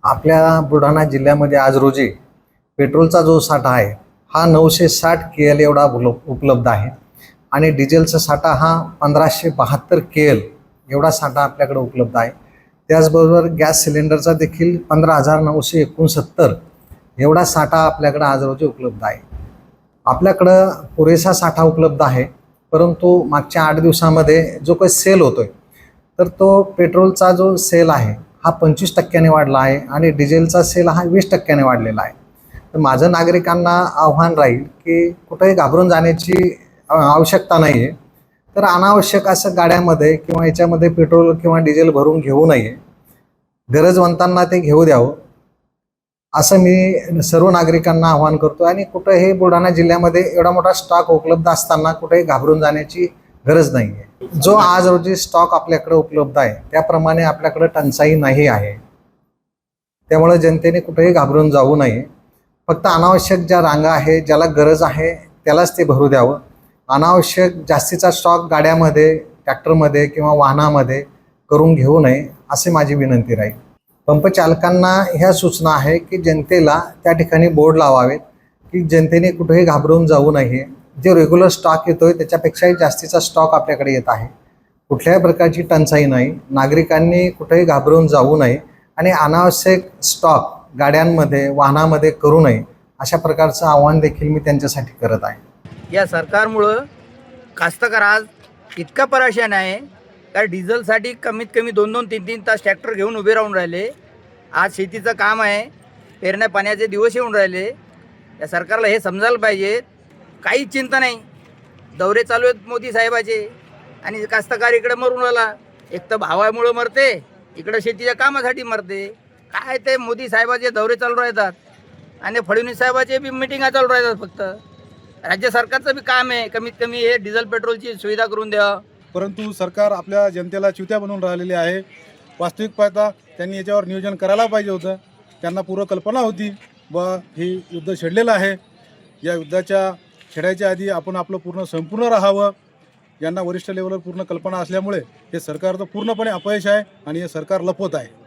आपल्या बुलढाणा जिल्ह्यामध्ये आज रोजी पेट्रोलचा जो साठा आहे हा 960 KL एवढा उपलब्ध आहे आणि डिझेलचा साठा हा 1572 KL एवढा साठा आपल्याकडे उपलब्ध आहे। त्याचबरोबर गॅस सिलेंडरचा देखील 15,969 एवढा साठा आपल्याकडे आज रोजी उपलब्ध आहे। आपल्याकडं पुरेसा साठा उपलब्ध आहे, परंतु मागच्या 8 दिवसामध्ये जो काही सेल होतोय तर तो पेट्रोलचा जो सेल आहे हा 25% वाढला आहे आणि डिझेलचा सेल हा 20% वाढलेला आहे। तर माझं नागरिकांना आव्हान राहील की कुठेही घाबरून जाण्याची आवश्यकता नाही आहे। तर अनावश्यक असं गाड्यामध्ये किंवा याच्यामध्ये पेट्रोल किंवा डिझेल भरून घेऊ नये, गरजवंतांना ते घेऊ द्यावं असं मी सर्व नागरिकांना आवाहन करतो। आणि कुठेही बुलढाणा जिल्ह्यामध्ये एवढा मोठा स्टॉक उपलब्ध असताना कुठेही घाबरून जाण्याची गरज नाही आहे। जो आज रोजी स्टॉक आपल्याकडे उपलब्ध आहे त्याप्रमाणे आपल्याकडे टंचाई नाही आहे, त्यामुळे जनतेने कुठेही घाबरून जाऊ नये। फक्त अनावश्यक ज्या रांगा आहे, ज्याला गरज आहे त्यालाच ते भरू द्यावं। अनावश्यक जास्तीचा स्टॉक गाड्यामध्ये, ट्रॅक्टरमध्ये किंवा वाहनामध्ये करून घेऊ नये असे माझी विनंती राहील। पंप चालकांना ह्या सूचना आहे की जनतेला त्या ठिकाणी बोर्ड लावावेत की जनतेने कुठेही घाबरून जाऊ नये। जे रेग्युलर स्टॉक येतोय त्याच्यापेक्षाही जास्तीचा स्टॉक आपल्याकडे येत आहे, कुठल्याही प्रकारची टंचाई नाही। नागरिकांनी कुठेही घाबरून जाऊ नये आणि अनावश्यक स्टॉक गाड्यांमध्ये, वाहनामध्ये करू नये अशा प्रकारचं आव्हान देखील मी त्यांच्यासाठी करत आहे। या सरकारमुळं कास्तकार आज इतका परेशान आहे का डिझेलसाठी कमीत कमी 2-2, 3-3 तास ट्रॅक्टर घेऊन उभे राहून राहिले। आज शेतीचं काम आहे, पेरण्या पाण्याचे दिवस येऊन राहिले। या सरकारला हे समजायला पाहिजे, काही चिंता नाही, दौरे चालू आहेत मोदी साहेबाचे आणि कास्तकार इकडे मरून राहिला। एक तर भावामुळं मरते, इकडे शेतीच्या कामासाठी मरते। काय ते मोदी साहेबाचे दौरे चालू राहतात आणि फडणवीस साहेबाचे बी मिटिंगा चालू राहतात। फक्त राज्य सरकारचं बी काम आहे कमीत कमी हे डिझेल पेट्रोलची सुविधा करून द्या। परंतु सरकार आपल्या जनतेला चिवत्या बनवून राहिलेली आहे। वास्तविक पाहता त्यांनी याच्यावर नियोजन करायला पाहिजे होतं। त्यांना पूर्व कल्पना होती व हे युद्ध छेडलेलं आहे। या युद्धाच्या छेडायच्या आधी आपण आपलं संपूर्ण राहावं। यांना वरिष्ठ लेवलवर पूर्ण कल्पना असल्यामुळे हे सरकारचं पूर्णपणे अपयश आहे आणि हे सरकार लपवत आहे।